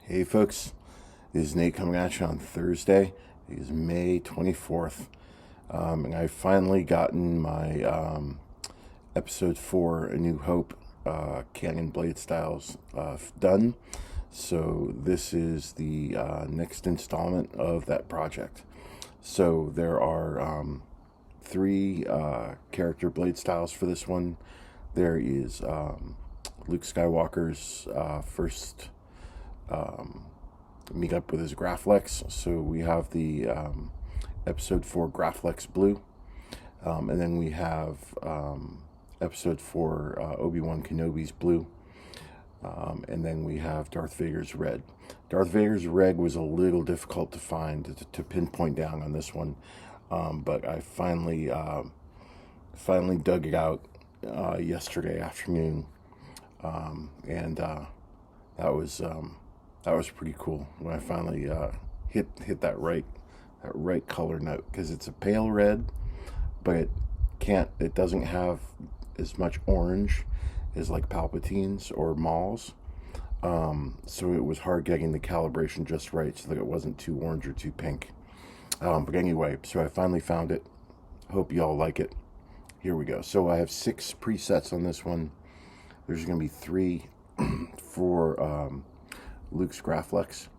Hey folks, this is Nate coming at you on Thursday. It is May 24th, and I've finally gotten my episode 4, A New Hope, Canon Bladestyles done. So this is the next installment of that project. So there are 3 character blade styles for this one. There is Luke Skywalker's first meet up with his Graflex. So we have the episode 4 Graflex blue, and then we have episode 4 ObiWan Kenobi's blue, and then we have Darth Vader's red. Darth Vader's red was a little difficult to find, to pinpoint down on this one, but I finally dug it out yesterday afternoon, and that was pretty cool when I finally hit that right color note, because it's a pale red, but it doesn't have as much orange as like Palpatine's or Maul's, so it was hard getting the calibration just right so that it wasn't too orange or too pink. But anyway, so I finally found it. Hope y'all like it. Here we go. So I have 6 presets on this one. There's going to be 3 for Luke's Graflex,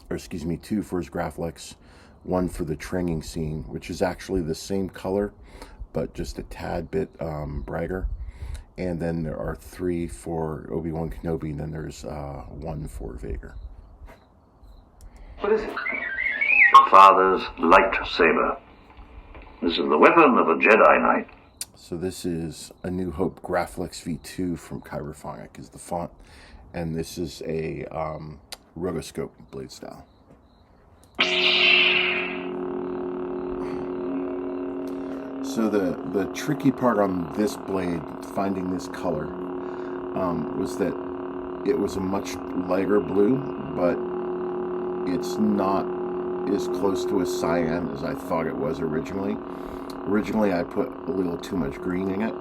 or excuse me, 2 for his Graflex, 1 for the training scene, which is actually the same color but just a tad bit brighter, and then there are 3 for Obi-Wan Kenobi, and then there's 1 for Vader. What is it? Father's light saber. This is the weapon of a Jedi Knight. So this is A New Hope Graflex V2 from Kyberphonic is the font, and this is a rotoscope blade style. So the tricky part on this blade, finding this color, was that it was a much lighter blue, but it's not as close to a cyan as I thought it was originally. Originally I put a little too much green in it,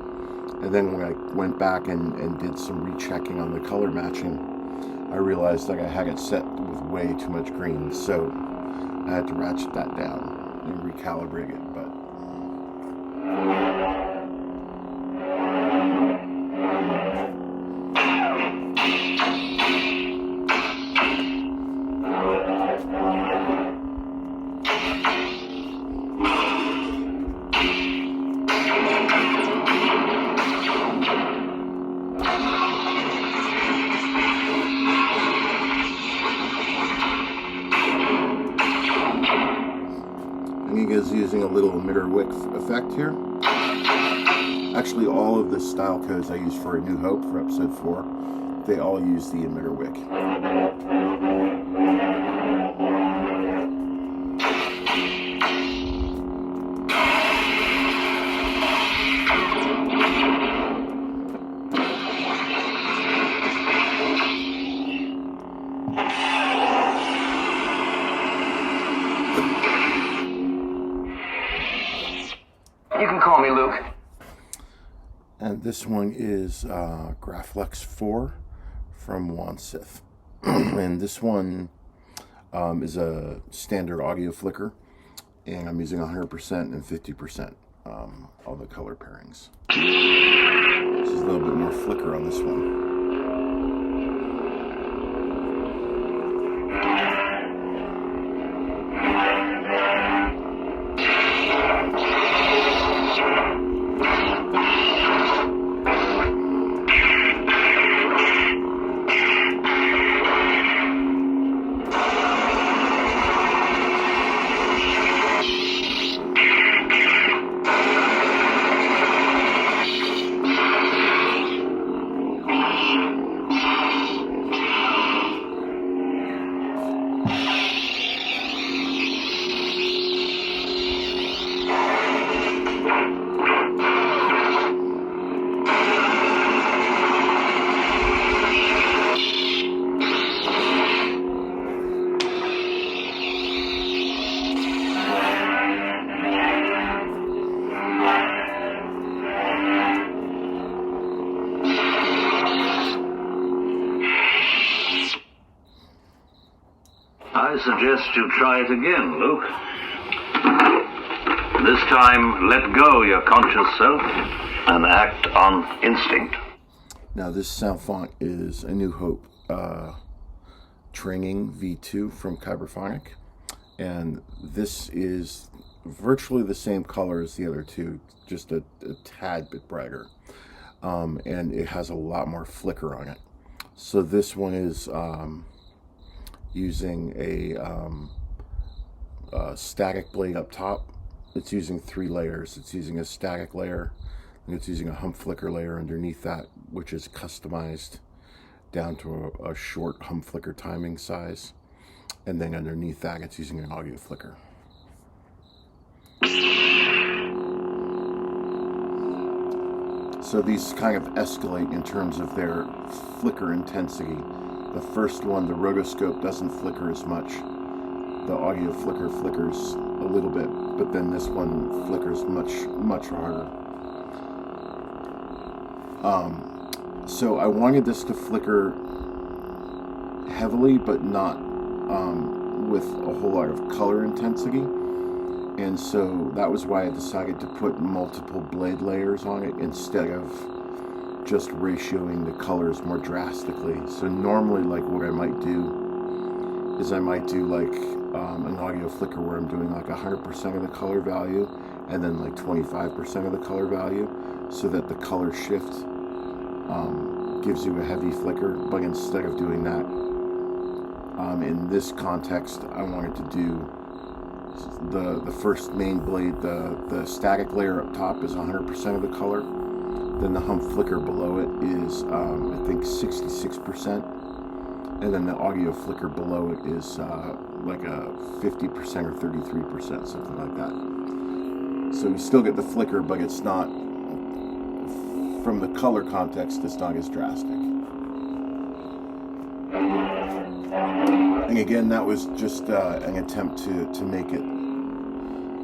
and then when I went back and did some rechecking on the color matching, I realized that I had it set with way too much green, so I had to ratchet that down and recalibrate it. But is using a little emitter wick effect here. Actually, all of the style codes I use for A New Hope for episode 4, they all use the emitter wick. You can call me Luke. And this one is Graflex 4 from JuanSith. And this one is a standard audio flicker, and I'm using 100% and 50% all the color pairings. This is a little bit more flicker on this one. I suggest you try it again, Luke. This time, let go your conscious self and act on instinct. Now, this sound font is A New Hope Training V2 from Kyberphonic, and this is virtually the same color as the other two, just a tad bit brighter, and it has a lot more flicker on it. So this one is using a static blade up top. It's using 3 layers. It's using a static layer, and it's using a hump flicker layer underneath that, which is customized down to a short hump flicker timing size. And then underneath that, it's using an audio flicker. So these kind of escalate in terms of their flicker intensity. The first one, the rotoscope, doesn't flicker as much. The audio flicker flickers a little bit, but then this one flickers much harder. So I wanted this to flicker heavily, but not with a whole lot of color intensity. And so that was why I decided to put multiple blade layers on it instead of just ratioing the colors more drastically. So normally, like, what I might do is I might do like an audio flicker where I'm doing like 100% of the color value and then like 25% of the color value, so that the color shift gives you a heavy flicker. But instead of doing that, in this context, I wanted to do the first main blade, the static layer up top is 100% of the color. Then the hump flicker below it is, I think, 66%. And then the audio flicker below it is like a 50% or 33%, something like that. So you still get the flicker, but it's not, from the color context, it's not as drastic. And again, that was just an attempt to make it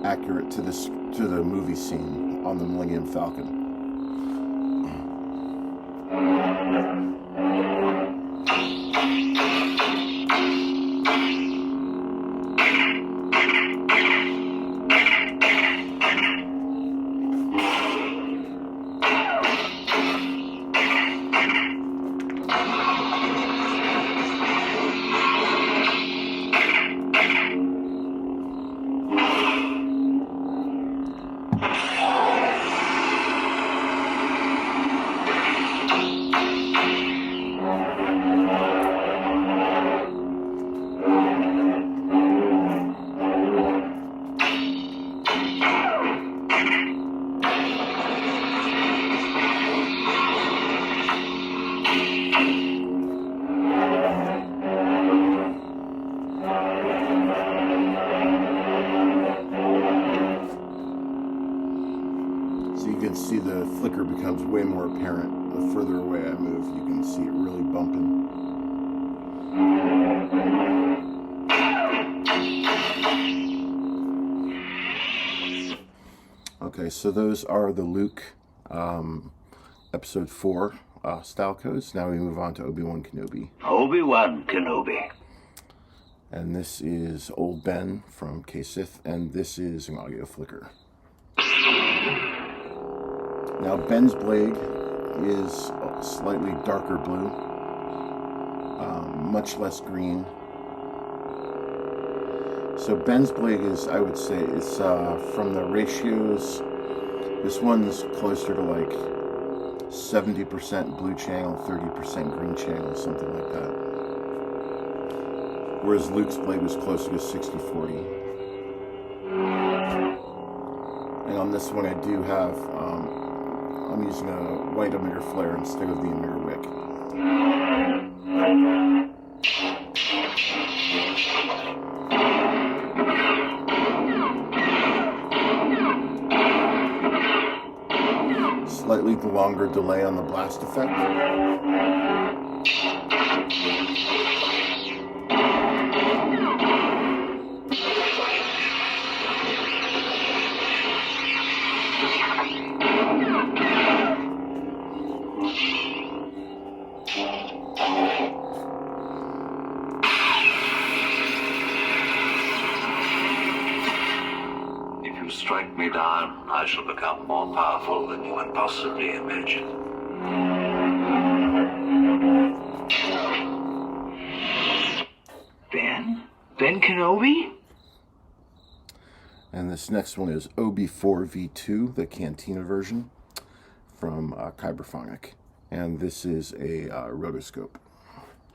accurate to the movie scene on the Millennium Falcon. See, the flicker becomes way more apparent. The further away I move, you can see it really bumping. Okay, so those are the Luke episode 4 style codes. Now we move on to ObiWan Kenobi. ObiWan Kenobi. And this is OldBen from KSith, and this is an audio flicker. Now, Ben's blade is slightly darker blue, much less green. So Ben's blade is, I would say, is from the ratios, this one's closer to like 70% blue channel, 30% green channel, something like that. Whereas Luke's blade was closer to 60-40. And on this one I do have, I'm using a white emitter flare instead of the emitter wick. Slightly longer delay on the blast effect. strike me down, I shall become more powerful than you can possibly imagine. Ben Kenobi? And this next one is OB4V2, the Cantina version from Kyberphonic. And this is a rotoscope.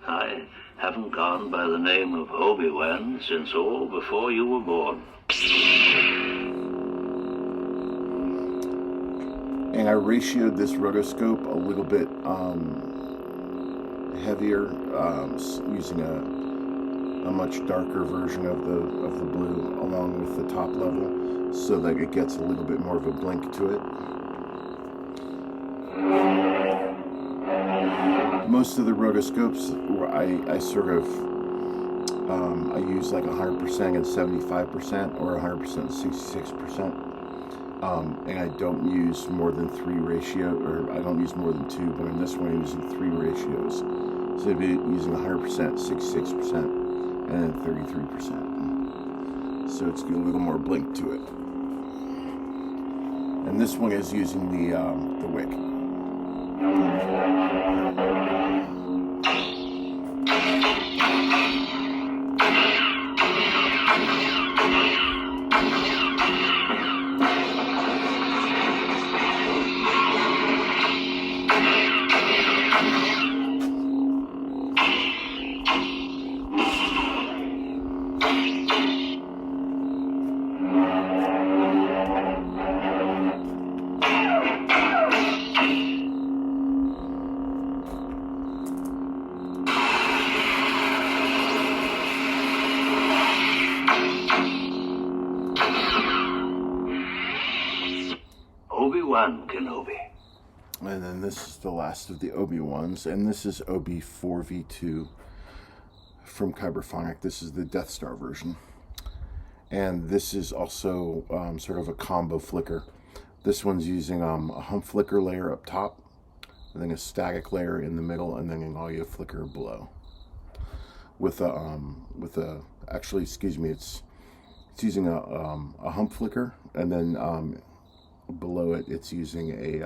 I haven't gone by the name of ObiWan since all before you were born. And I ratioed this rotoscope a little bit heavier, using a much darker version of the blue along with the top level, so that it gets a little bit more of a blink to it. Most of the rotoscopes, I sort of I use like 100% and 75%, or 100% and 66%, and I don't use more than 3 ratio, or I don't use more than 2. But in this one, I'm using 3 ratios, so I'd be using 100%, 66%. And then 33%. So it's got a little more blink to it. And this one is using the wick. ObiWan Kenobi. And then this is the last of the Obi-Wans, and this is OB4V2 from Kyberphonic. This is the Death Star version. And this is also sort of a combo flicker. This one's using a hump flicker layer up top, and then a static layer in the middle, and then an audio flicker below. With actually, excuse me, it's using a hump flicker, and then below it, it's using a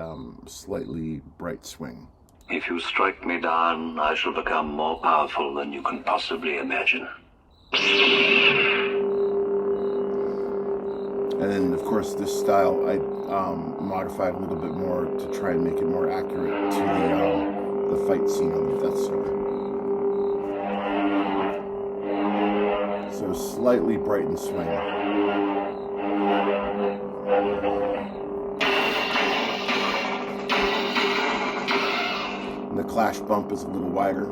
slightly bright swing. If you strike me down, I shall become more powerful than you can possibly imagine. And then, of course, this style I modified a little bit more to try and make it more accurate to the fight scene on the Death Star. So slightly brightened swing. And the clash bump is a little wider.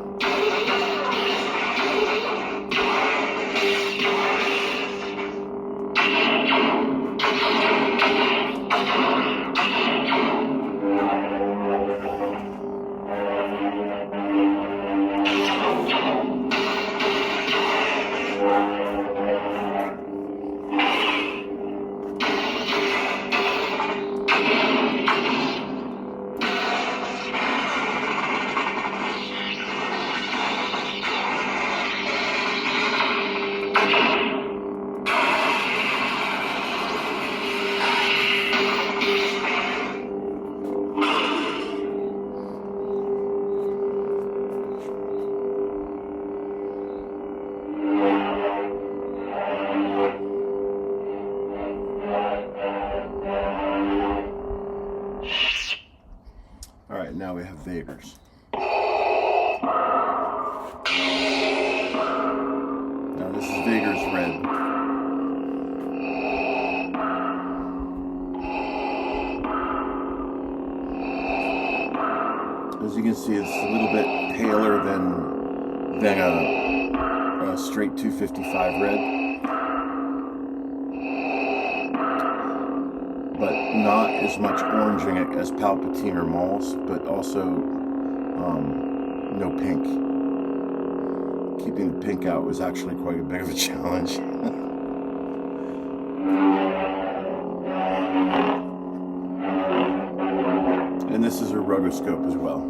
Alright, now we have Vader's. Now this is Vader's red. As you can see, it's a little bit paler than a straight 255 red. But not as much oranging it as Palpatine or Maul's, but also no pink. Keeping the pink out was actually quite a bit of a challenge. And this is a rotoscope as well.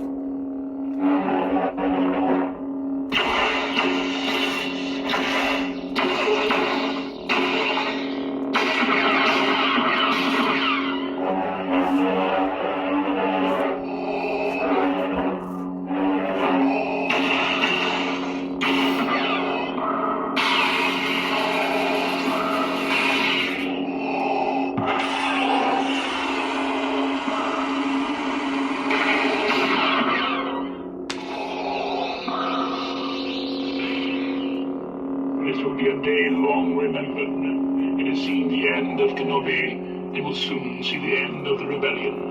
This will be a day long remembered. It has seen the end of Kenobi. It will soon see the end of the rebellion.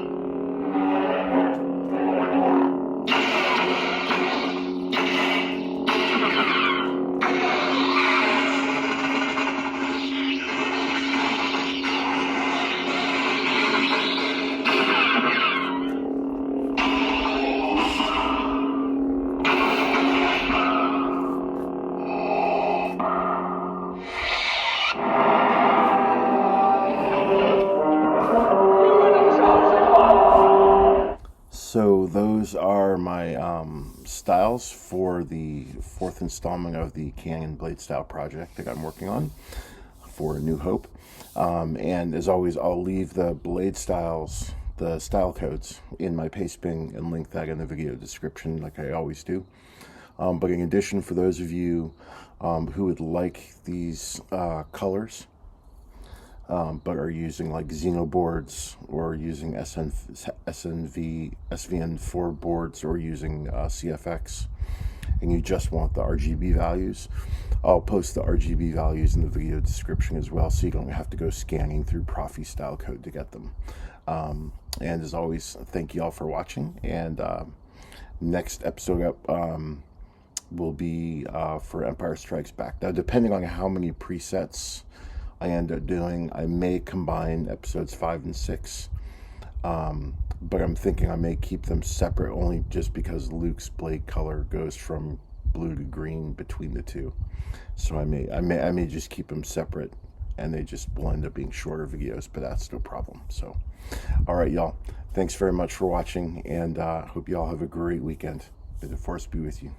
So those are my styles for the 4th installment of the Canon Bladestyle project that I'm working on for New Hope. And as always, I'll leave the Bladestyles, the style codes, in my pastebin and link that in the video description like I always do. But in addition, for those of you who would like these colors, but are using like Xeno boards or using SVN4 boards or using CFX, and you just want the RGB values, I'll post the RGB values in the video description as well, so you don't have to go scanning through Proffie Stylecode to get them. And as always, thank you all for watching, and next episode up will be for Empire Strikes Back. Now, depending on how many presets I end up doing, I may combine episodes 5 and 6, but I'm thinking I may keep them separate, only just because Luke's blade color goes from blue to green between the two. So I may just keep them separate, and they just will end up being shorter videos, but that's no problem. So, all right, y'all, thanks very much for watching, and hope you all have a great weekend. May the Force be with you.